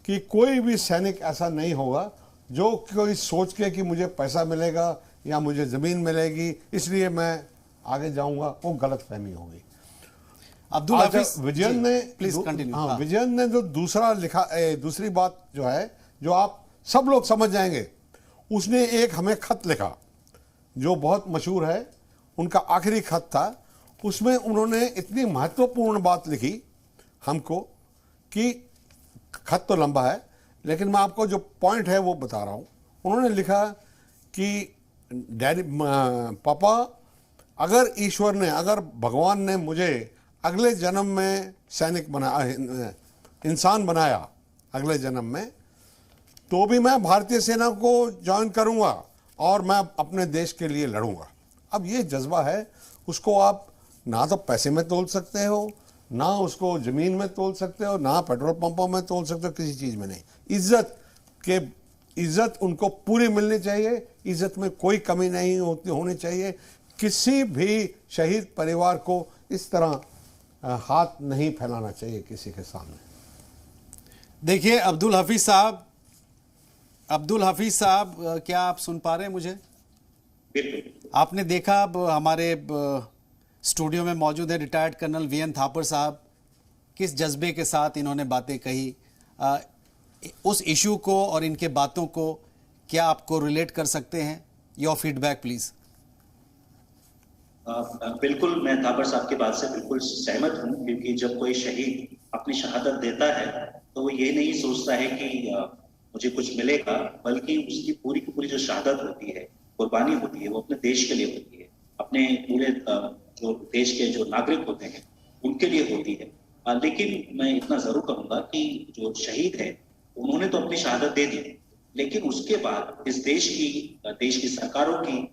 कि कोई भी सैनिक ऐसा नहीं होगा जो कोई सोच के कि मुझे पैसा मिलेगा या मुझे जमीन मिलेगी इसलिए मैं आगे जाऊंगा, वो गलत फहमी होगी। अब्दुल हाफिज, विजयन ने प्लीज कंटिन्यू। हाँ, विजयन ने जो दूसरी बात जो है, जो आप सब लोग समझ जाएंगे, उसने एक हमें खत लिखा जो बहुत मशहूर है, उनका आखिरी खत था। उसमें उन्होंने इतनी महत्वपूर्ण बात लिखी हमको कि खत तो लंबा है लेकिन मैं आपको जो पॉइंट है वो बता रहा हूं। उन्होंने लिखा कि डैडी, पापा, अगर ईश्वर ने, अगर भगवान ने मुझे अगले जन्म में सैनिक बनाया, इंसान बनाया अगले जन्म में, तो भी मैं भारतीय सेना को ज्वाइन करूंगा और मैं अपने देश के लिए लड़ूंगा। अब ये जज्बा है, उसको आप ना तो पैसे में तोल सकते हो, ना उसको जमीन में तोल सकते हो, ना पेट्रोल पंपों में तोल सकते हो, किसी चीज में नहीं। इज्जत उनको पूरी मिलनी चाहिए, इज्जत में कोई कमी नहीं होनी चाहिए। किसी भी शहीद परिवार को इस तरह हाथ नहीं फैलाना चाहिए किसी के सामने। देखिए अब्दुल हफीज साहब, क्या आप सुन पा रहे हैं मुझे? आपने देखा, अब हमारे स्टूडियो में मौजूद है रिटायर्ड कर्नल वीएन थापर साहब, किस जज्बे के साथ इन्होंने बातें कही। उस इशू को और इनके बातों को क्या आपको रिलेट कर सकते हैं? Your feedback please. बिल्कुल, मैं थापर साहब की बात से बिल्कुल सहमत हूं, क्योंकि जब कोई शहीद अपनी शहादत देता है तो वो ये नहीं सोचता है कि मुझे कुछ मिलेगा, बल्कि उसकी पूरी की पूरी जो शहादत होती है, कुर्बानी होती है, वो अपने देश के लिए होती है, अपने पूरे जो देश के जो नागरिक होते हैं उनके लिए होती है। लेकिन मैं इतना जरूर कहूंगा कि जो शहीद है उन्होंने तो अपनी शहादत दे दी, लेकिन उसके बाद इस देश की सरकारों की,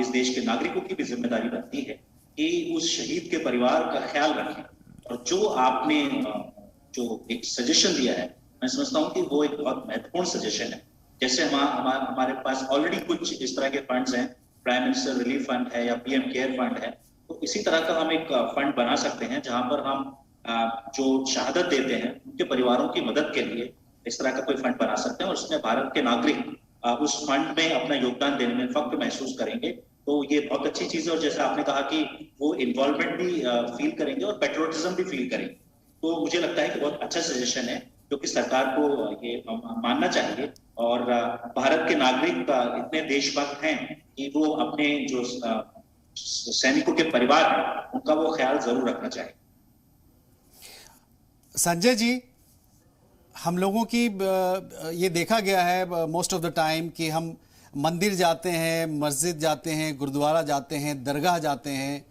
इस देश के नागरिकों की भी जिम्मेदारी बनती है कि उस शहीद के परिवार का ख्याल रखें। और जो आपने जो एक सजेशन दिया है, मैं समझता हूँ कि वो एक बहुत महत्वपूर्ण सजेशन है। जैसे हमारे पास ऑलरेडी कुछ इस तरह के फंड्स हैं, प्राइम मिनिस्टर रिलीफ फंड है या पीएम केयर फंड है, तो इसी तरह का हम एक फंड बना सकते हैं जहां पर हम जो शहादत देते हैं उनके परिवारों की मदद के लिए इस तरह का कोई फंड बना सकते हैं, और उसमें भारत के नागरिक उस फंड में अपना योगदान देने में फख्र महसूस करेंगे। तो ये बहुत अच्छी चीज है, और जैसे आपने कहा कि वो इन्वॉल्वमेंट भी फील करेंगे और पेट्रियोटिज्म भी फील करेंगे, तो मुझे लगता है कि बहुत अच्छा सजेशन है जो कि सरकार को ये मानना चाहिए। और भारत के नागरिक इतने देशभक्त हैं कि वो अपने जो सैनिकों के परिवार हैं उनका वो ख्याल जरूर रखना चाहिए। संजय जी, हम लोगों की ये देखा गया है मोस्ट ऑफ द टाइम कि हम मंदिर जाते हैं, मस्जिद जाते हैं, गुरुद्वारा जाते हैं, दरगाह जाते हैं,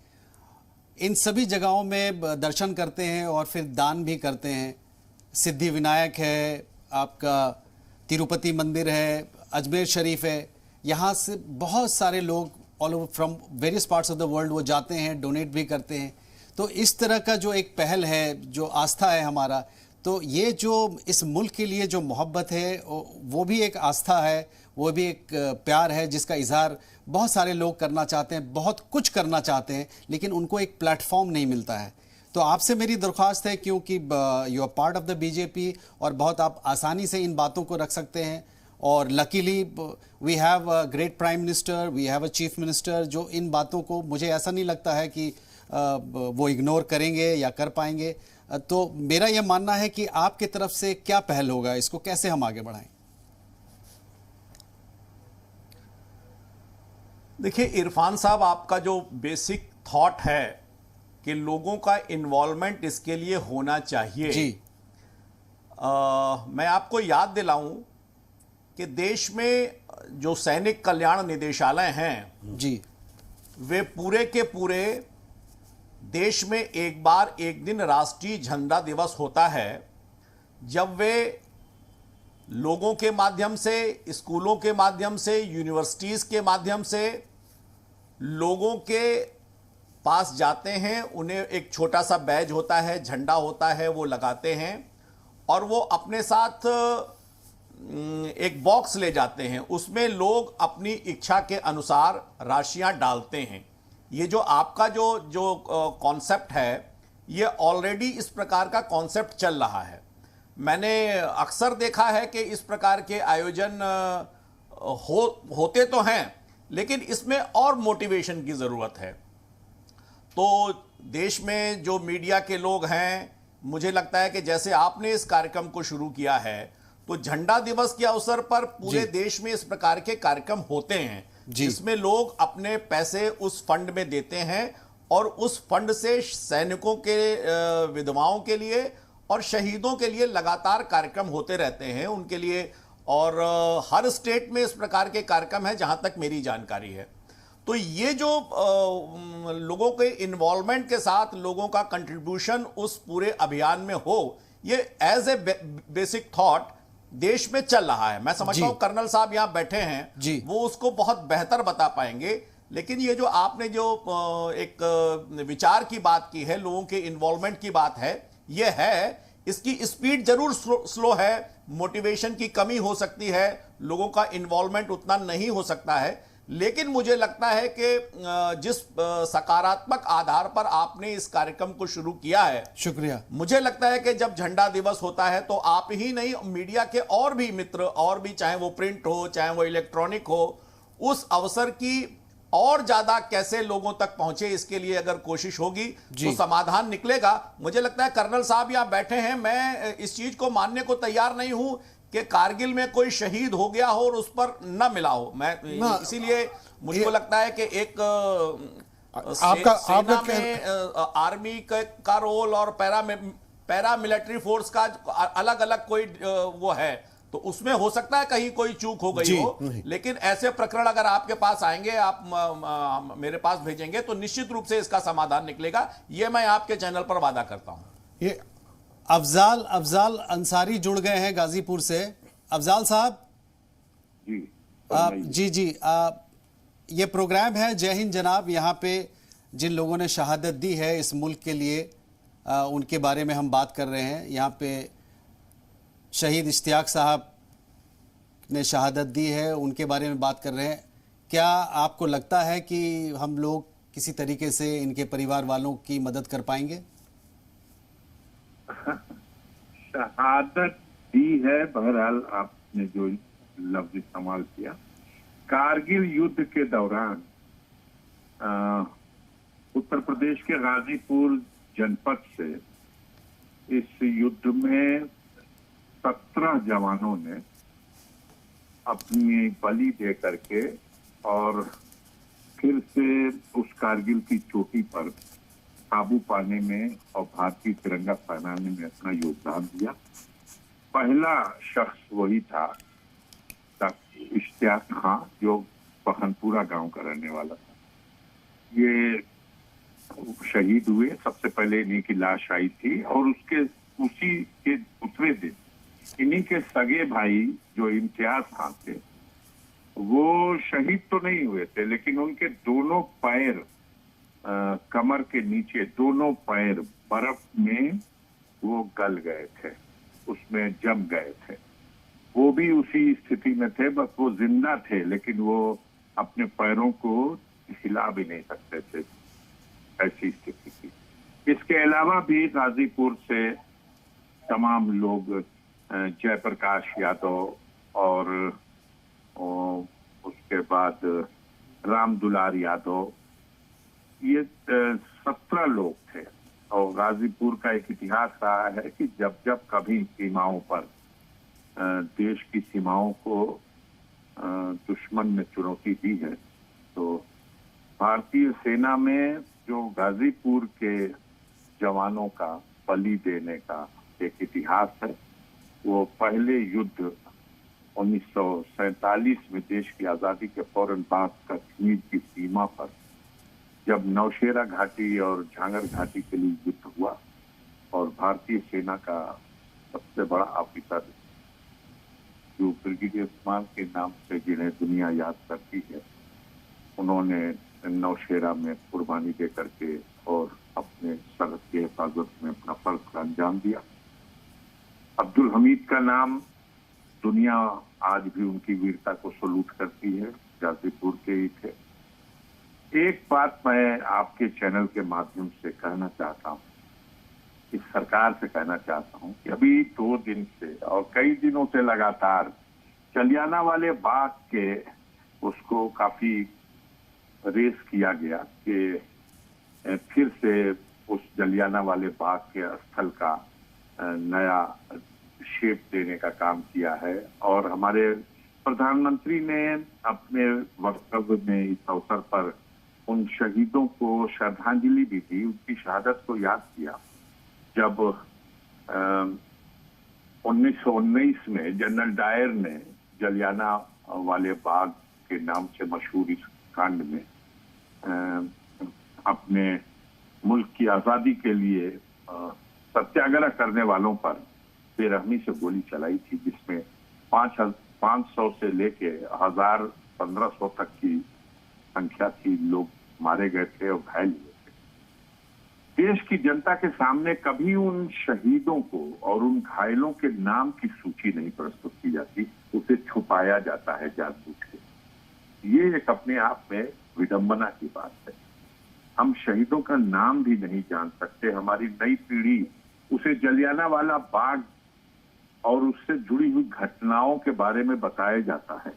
इन सभी जगहों में दर्शन करते हैं और फिर दान भी करते हैं। सिद्धि विनायक है, आपका तिरुपति मंदिर है, अजमेर शरीफ है, यहाँ से बहुत सारे लोग all over from various parts of the world वो जाते हैं, डोनेट भी करते हैं। तो इस तरह का जो एक पहल है, जो आस्था है हमारा, तो ये जो इस मुल्क के लिए जो मोहब्बत है वो भी एक आस्था है, वो भी एक प्यार है जिसका इजहार बहुत सारे लोग करना चाहते हैं, बहुत कुछ करना चाहते हैं, लेकिन उनको एक प्लेटफॉर्म नहीं मिलता है। तो आपसे मेरी दरख्वास्त है, क्योंकि you are part of the BJP और बहुत आप आसानी से इन बातों को रख सकते हैं, और luckily we have a great prime minister, we have a chief minister जो इन बातों को, मुझे ऐसा नहीं लगता है कि वो इग्नोर करेंगे या कर पाएंगे। तो मेरा यह मानना है कि आपकी तरफ से क्या पहल होगा, इसको कैसे हम आगे बढ़ाएं? देखिए इरफान साहब, आपका जो बेसिक थॉट है कि लोगों का इन्वॉल्वमेंट इसके लिए होना चाहिए जी। मैं आपको याद दिलाऊं कि देश में जो सैनिक कल्याण निदेशालय हैं जी, वे पूरे के पूरे देश में एक बार एक दिन राष्ट्रीय झंडा दिवस होता है, जब वे लोगों के माध्यम से, स्कूलों के माध्यम से, यूनिवर्सिटीज़ के माध्यम से लोगों के पास जाते हैं। उन्हें एक छोटा सा बैज होता है, झंडा होता है, वो लगाते हैं और वो अपने साथ एक बॉक्स ले जाते हैं, उसमें लोग अपनी इच्छा के अनुसार राशियां डालते हैं। ये जो आपका जो कॉन्सेप्ट है, ये ऑलरेडी इस प्रकार का कॉन्सेप्ट चल रहा है। मैंने अक्सर देखा है कि इस प्रकार के आयोजन होते तो हैं, लेकिन इसमें और मोटिवेशन की ज़रूरत है। तो देश में जो मीडिया के लोग हैं, मुझे लगता है कि जैसे आपने इस कार्यक्रम को शुरू किया है, तो झंडा दिवस के अवसर पर पूरे देश में इस प्रकार के कार्यक्रम होते हैं, जिसमें लोग अपने पैसे उस फंड में देते हैं और उस फंड से सैनिकों के, विधवाओं के लिए और शहीदों के लिए लगातार कार्यक्रम होते रहते हैं उनके लिए। और हर स्टेट में इस प्रकार के कार्यक्रम हैं जहां तक मेरी जानकारी है। तो ये जो लोगों के इन्वॉल्वमेंट के साथ लोगों का कंट्रीब्यूशन उस पूरे अभियान में हो, ये एज ए बेसिक थॉट देश में चल रहा है। मैं समझता हूं कर्नल साहब यहां बैठे हैं, वो उसको बहुत बेहतर बता पाएंगे। लेकिन ये जो आपने जो एक विचार की बात की है, लोगों के इन्वॉल्वमेंट की बात है, ये है, इसकी स्पीड जरूर स्लो है, मोटिवेशन की कमी हो सकती है, लोगों का इन्वॉल्वमेंट उतना नहीं हो सकता है, लेकिन मुझे लगता है कि जिस सकारात्मक आधार पर आपने इस कार्यक्रम को शुरू किया है, शुक्रिया। मुझे लगता है कि जब झंडा दिवस होता है तो आप ही नहीं, मीडिया के और भी मित्र, और भी, चाहे वो प्रिंट हो चाहे वो इलेक्ट्रॉनिक हो, उस अवसर की और ज्यादा कैसे लोगों तक पहुंचे, इसके लिए अगर कोशिश होगी तो समाधान निकलेगा। मुझे लगता है कर्नल साहब यहां बैठे हैं, मैं इस चीज को मानने को तैयार नहीं हूं कि कारगिल में कोई शहीद हो गया हो और उस पर न मिला हो। मैं इसीलिए मुझको लगता है कि एक सेना में आर्मी का रोल और पैरा मिलिट्री फोर्स का अलग अलग कोई वो है, तो उसमें हो सकता है कहीं कोई चूक हो गई हो, लेकिन ऐसे प्रकरण अगर आपके पास आएंगे, आप मेरे पास भेजेंगे, तो निश्चित रूप से इसका समाधान निकलेगा, ये मैं आपके चैनल पर वादा करता हूं। ये अफजाल अंसारी जुड़ गए हैं गाजीपुर से। अफजाल साहब जी, ये प्रोग्राम है जय हिंद जनाब। यहाँ पे जिन लोगों ने शहादत दी है इस मुल्क के लिए, उनके बारे में हम बात कर रहे हैं। यहाँ पे शहीद इश्तियाक साहब ने शहादत दी है, उनके बारे में बात कर रहे हैं। क्या आपको लगता है कि हम लोग किसी तरीके से इनके परिवार वालों की मदद कर पाएंगे? शहादत दी है, बहरहाल आपने जो लफ्ज इस्तेमाल किया, कारगिल युद्ध के दौरान उत्तर प्रदेश के गाजीपुर जनपद से इस युद्ध में 17 जवानों ने अपनी बलि दे करके और फिर से उस कारगिल की चोटी पर काबू पाने में और भारतीय तिरंगा फहराने में अपना योगदान दिया। पहला शख्स वही था इश्तियाक खां, जो पखनपुरा गांव का रहने वाला था। ये शहीद हुए, सबसे पहले इन्हीं की लाश आई थी और उसी के दूसरे दिन इन्हीं के सगे भाई जो इम्तियाज खां थे, वो शहीद तो नहीं हुए थे, लेकिन उनके दोनों पैर कमर के नीचे दोनों पैर बर्फ में वो गल गए थे, उसमें जम गए थे। वो भी उसी स्थिति में थे, बस वो जिंदा थे लेकिन वो अपने पैरों को हिला भी नहीं सकते थे, ऐसी स्थिति थी। इसके अलावा भी गाजीपुर से तमाम लोग, जयप्रकाश यादव और उसके बाद राम दुलार यादव, ये 17 लोग थे। और गाजीपुर का एक इतिहास रहा है कि जब जब कभी सीमाओं पर, देश की सीमाओं को दुश्मन ने चुनौती दी है, तो भारतीय सेना में जो गाजीपुर के जवानों का बलि देने का एक इतिहास है, वो पहले युद्ध 1947 में देश की आजादी के फौरन बाद कश्मीर की सीमा पर जब नौशेरा घाटी और झांगर घाटी के लिए युद्ध हुआ और भारतीय सेना का सबसे बड़ा ऑफिसर जो ब्रिगेडियर स्मान के नाम से जिन्हें दुनिया याद करती है, उन्होंने नौशेरा में कुर्बानी दे करके और अपने सरहद की हिफाजत में अपना फर्ज का अंजाम दिया। अब्दुल हमीद का नाम दुनिया आज भी उनकी वीरता को सलूट करती है, गाजीपुर के ही थे। एक बात मैं आपके चैनल के माध्यम से कहना चाहता हूँ, इस सरकार से कहना चाहता हूँ कि अभी 2 दिन से और कई दिनों से लगातार जलियाना वाले बाग के उसको काफी रेस किया गया कि फिर से उस जलियाना वाले बाग के स्थल का नया शेप देने का काम किया है। और हमारे प्रधानमंत्री ने अपने वक्तव्य में इस अवसर पर उन शहीदों को श्रद्धांजलि भी दी, उनकी शहादत को याद किया। जब 1919 में जनरल डायर ने जलियाना वाले बाग के नाम से मशहूर इस कांड में अपने मुल्क की आजादी के लिए सत्याग्रह करने वालों पर बेरहमी से गोली चलाई थी, जिसमें 500 से लेके 1000-1500 तक की संख्या थी लोग मारे गए थे और घायल हुए थे। देश की जनता के सामने कभी उन शहीदों को और उन घायलों के नाम की सूची नहीं प्रस्तुत की जाती, उसे छुपाया जाता है जानबूझ के। ये एक अपने आप में विडंबना की बात है। हम शहीदों का नाम भी नहीं जान सकते। हमारी नई पीढ़ी उसे जलियांवाला बाग और उससे जुड़ी हुई घटनाओं के बारे में बताया जाता है,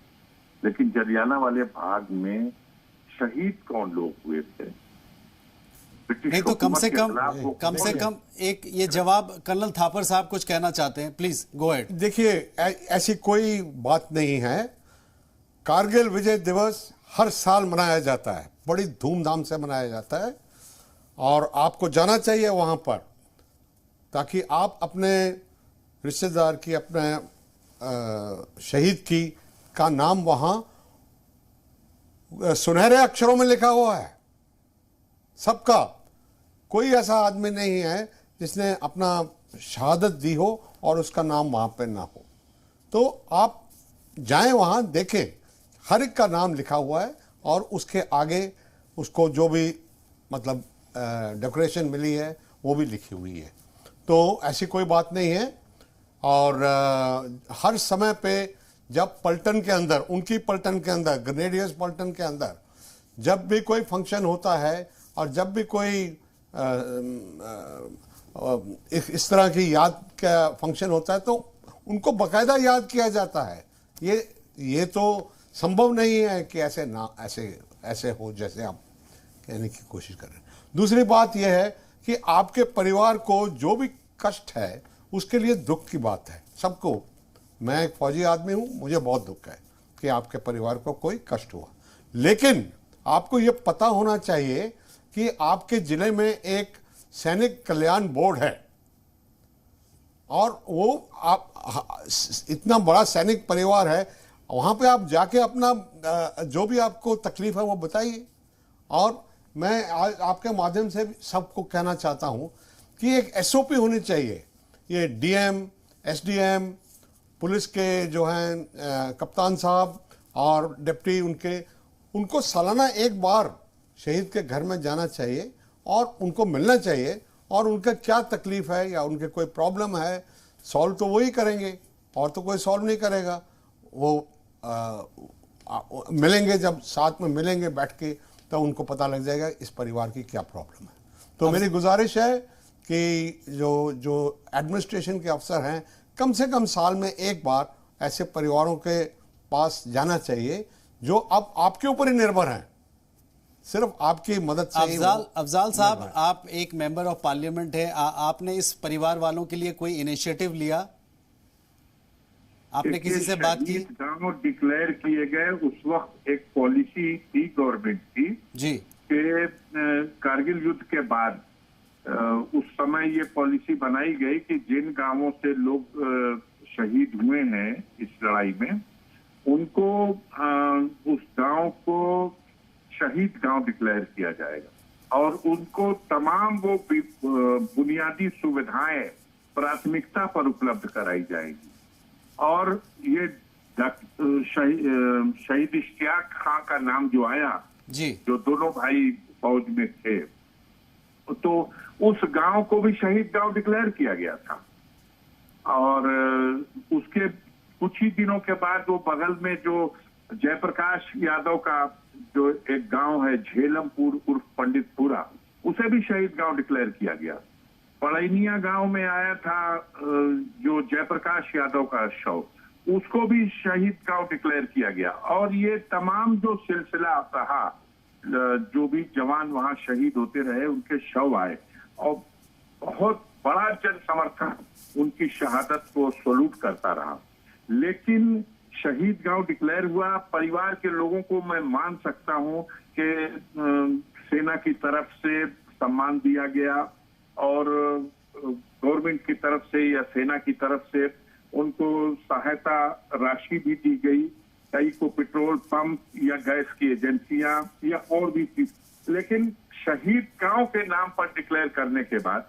लेकिन जलियांवाले बाग में शहीद कौन लोग हुए थे? नहीं तो कम से कम एक ये जवाब कर्नल थापर साहब कुछ कहना चाहते हैं, प्लीज गो अहेड। देखिए, ऐसी कोई बात नहीं है। कारगिल विजय दिवस हर साल मनाया जाता है, बड़ी धूमधाम से मनाया जाता है, और आपको जाना चाहिए वहां पर, ताकि आप अपने रिश्तेदार की, अपने शहीद की का नाम वहां सुनहरे अक्षरों में लिखा हुआ है सबका। कोई ऐसा आदमी नहीं है जिसने अपना शहादत दी हो और उसका नाम वहां पे ना हो। तो आप जाएं वहां, देखें, हर एक का नाम लिखा हुआ है, और उसके आगे उसको जो भी मतलब डेकोरेशन मिली है वो भी लिखी हुई है। तो ऐसी कोई बात नहीं है। और हर समय पे जब पलटन के अंदर, उनकी पलटन के अंदर, ग्रेनेडियर्स पलटन के अंदर जब भी कोई फंक्शन होता है और जब भी कोई इस तरह की याद का फंक्शन होता है, तो उनको बाकायदा याद किया जाता है। ये तो संभव नहीं है कि ऐसे हो जैसे आप कहने की कोशिश कर रहे हैं। दूसरी बात यह है कि आपके परिवार को जो भी कष्ट है उसके लिए दुख की बात है सबको। मैं एक फौजी आदमी हूं, मुझे बहुत दुख है कि आपके परिवार को कोई कष्ट हुआ, लेकिन आपको ये पता होना चाहिए कि आपके जिले में एक सैनिक कल्याण बोर्ड है, और वो आप इतना बड़ा सैनिक परिवार है, वहां पे आप जाके अपना जो भी आपको तकलीफ है वो बताइए। और मैं आज आपके माध्यम से सबको कहना चाहता हूं कि एक SOP होनी चाहिए। ये DM, SDM, पुलिस के जो हैं कप्तान साहब और डिप्टी उनको सालाना एक बार शहीद के घर में जाना चाहिए और उनको मिलना चाहिए, और उनका क्या तकलीफ है या उनके कोई प्रॉब्लम है, सॉल्व तो वही करेंगे, और तो कोई सॉल्व नहीं करेगा। वो मिलेंगे, जब साथ में मिलेंगे बैठ के, तब उनको पता लग जाएगा इस परिवार की क्या प्रॉब्लम है। तो मेरी गुजारिश है कि जो एडमिनिस्ट्रेशन के अफसर हैं, कम से कम साल में एक बार ऐसे परिवारों के पास जाना चाहिए जो अब आपके ऊपर ही निर्भर हैं, सिर्फ आपकी मदद से। अफजाल साहब, आप एक मेंबर ऑफ पार्लियामेंट है, आपने इस परिवार वालों के लिए कोई इनिशिएटिव लिया? आपने किसी से बात की? गांव डिक्लेयर किए गए उस वक्त एक पॉलिसी थी गवर्नमेंट की जी कि कारगिल युद्ध के बाद उस समय ये पॉलिसी बनाई गई कि जिन गांवों से लोग शहीद हुए हैं इस लड़ाई में, उनको उस गांव को शहीद गांव डिक्लेयर किया जाएगा, और उनको तमाम वो बुनियादी सुविधाएं प्राथमिकता पर उपलब्ध कराई जाएगी। और ये शहीद इश्तियाक खां का नाम जो आया जी, जो दोनों भाई फौज में थे, तो उस गांव को भी शहीद गांव डिक्लेयर किया गया था। और उसके कुछ ही दिनों के बाद वो बगल में जो जयप्रकाश यादव का जो एक गांव है झेलमपुर उर्फ पंडितपुरा, उसे भी शहीद गांव डिक्लेयर किया गया। पड़ैनिया गांव में आया था जो जयप्रकाश यादव का शव, उसको भी शहीद गांव डिक्लेयर किया गया। और ये तमाम जो सिलसिला रहा, जो भी जवान वहां शहीद होते रहे, उनके शव आए, और बहुत बड़ा जन समर्थन उनकी शहादत को सैल्यूट करता रहा। लेकिन शहीद गांव डिक्लेयर हुआ, परिवार के लोगों को मैं मान सकता हूं कि सेना की तरफ से सम्मान दिया गया, और गवर्नमेंट की तरफ से या सेना की तरफ से उनको सहायता राशि भी दी गई, कई को पेट्रोल पंप या गैस की एजेंसियां या और भी चीज। लेकिन शहीद गांव के नाम पर डिक्लेयर करने के बाद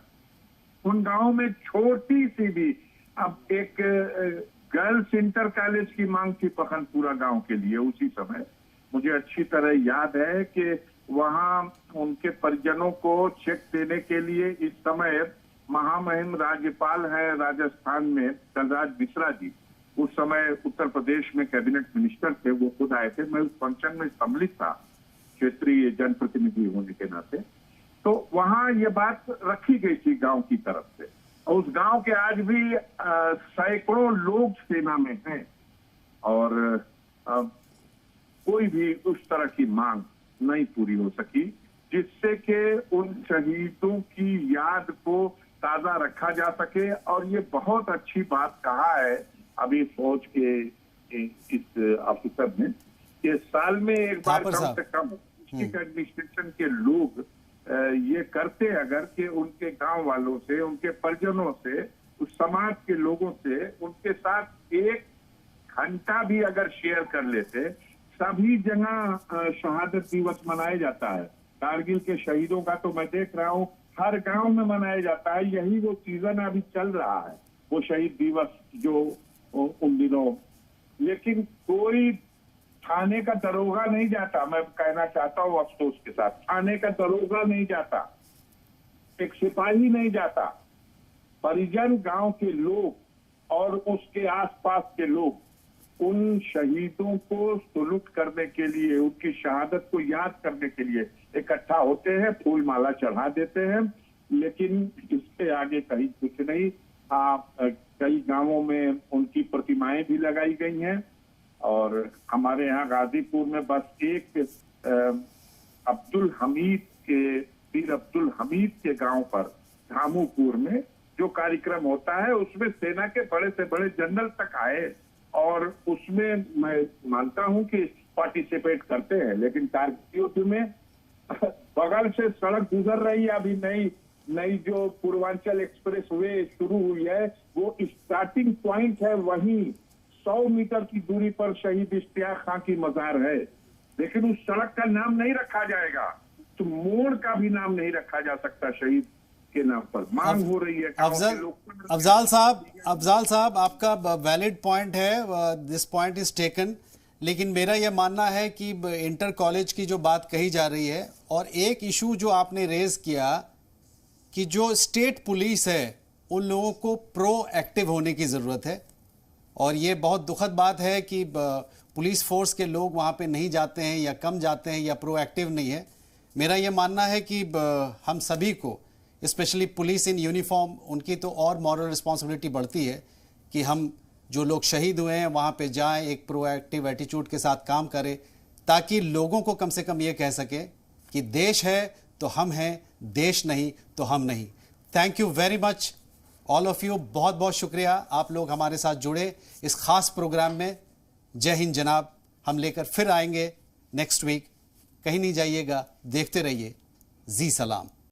उन गांवों में छोटी सी भी, अब एक गर्ल्स इंटर कॉलेज की मांग थी पखनपुरा गांव के लिए उसी समय, मुझे अच्छी तरह याद है कि वहां उनके परिजनों को चेक देने के लिए इस समय महामहिम राज्यपाल है राजस्थान में कलराज मिश्रा जी, उस समय उत्तर प्रदेश में कैबिनेट मिनिस्टर थे, वो खुद आए थे। मैं उस फंक्शन में सम्मिलित था क्षेत्रीय जनप्रतिनिधि होने के नाते। तो वहां ये बात रखी गई थी गांव की तरफ से, और उस गांव के आज भी सैकड़ों लोग सेना में हैं, और कोई भी उस तरह की मांग नहीं पूरी हो सकी जिससे कि उन शहीदों की याद को ताजा रखा जा सके। और ये बहुत अच्छी बात कहा है अभी फौज के इस ऑफिसर ने कि साल में एक बार कम से कम डिस्ट्रिक्ट एडमिनिस्ट्रेशन के लोग ये करते अगर कि उनके गांव वालों से, उनके परिजनों से, उस समाज के लोगों से उनके साथ 1 घंटा भी अगर शेयर कर लेते। सभी जगह शहादत दिवस मनाया जाता है, कारगिल के शहीदों का तो मैं देख रहा हूँ हर गांव में मनाया जाता है। यही वो सीजन अभी चल रहा है, वो शहीद दिवस जो उन दिनों, लेकिन कोई थाने का दरोगा नहीं जाता। मैं कहना चाहता हूँ अफसोस के साथ, थाने का दरोगा नहीं जाता, एक सिपाही नहीं जाता। परिजन, गांव के लोग और उसके आसपास के लोग उन शहीदों को सलूट करने के लिए, उनकी शहादत को याद करने के लिए इकट्ठा होते हैं, फूल माला चढ़ा देते हैं, लेकिन इससे आगे कहीं कुछ नहीं। कई गांवों में उनकी प्रतिमाएं भी लगाई गई हैं, और हमारे यहाँ गाजीपुर में बस एक अब्दुल हमीद के, वीर अब्दुल हमीद के गांव पर धामूपुर में जो कार्यक्रम होता है उसमें सेना के बड़े से बड़े जनरल तक आए, और उसमें मैं मानता हूं कि पार्टिसिपेट करते हैं। लेकिन कारगिल युद्ध में बगल से सड़क गुजर रही है, अभी नई जो पूर्वांचल एक्सप्रेस वे शुरू हुई है, वो स्टार्टिंग पॉइंट है, वहीं 100 मीटर की दूरी पर शहीद इश्तियाक खां की मजार है, लेकिन उस सड़क का नाम नहीं रखा जाएगा, तो मोड़ का भी नाम नहीं रखा जा सकता शहीद के नाम पर। मांग हो रही है। अफजाल साहब आपका वैलिड पॉइंट है, दिस पॉइंट इज टेकन, लेकिन मेरा यह मानना है कि इंटर कॉलेज की जो बात कही जा रही है, और एक इशू जो आपने रेज किया कि जो स्टेट पुलिस है उन लोगों को प्रोएक्टिव होने की ज़रूरत है, और ये बहुत दुखद बात है कि पुलिस फोर्स के लोग वहाँ पे नहीं जाते हैं या कम जाते हैं या प्रोएक्टिव नहीं है। मेरा ये मानना है कि हम सभी को, स्पेशली पुलिस इन यूनिफॉर्म, उनकी तो और मॉरल रिस्पॉन्सिबिलिटी बढ़ती है कि हम जो लोग शहीद हुए हैं वहाँ पे जाएं, एक प्रोएक्टिव एटीट्यूड के साथ काम करें, ताकि लोगों को कम से कम ये कह सके कि देश है तो हम हैं, देश नहीं तो हम नहीं। Thank you very much all of you, बहुत बहुत शुक्रिया आप लोग हमारे साथ जुड़े इस खास प्रोग्राम में। जय हिंद जनाब, हम लेकर फिर आएंगे नेक्स्ट वीक। कहीं नहीं जाइएगा, देखते रहिए जी सलाम।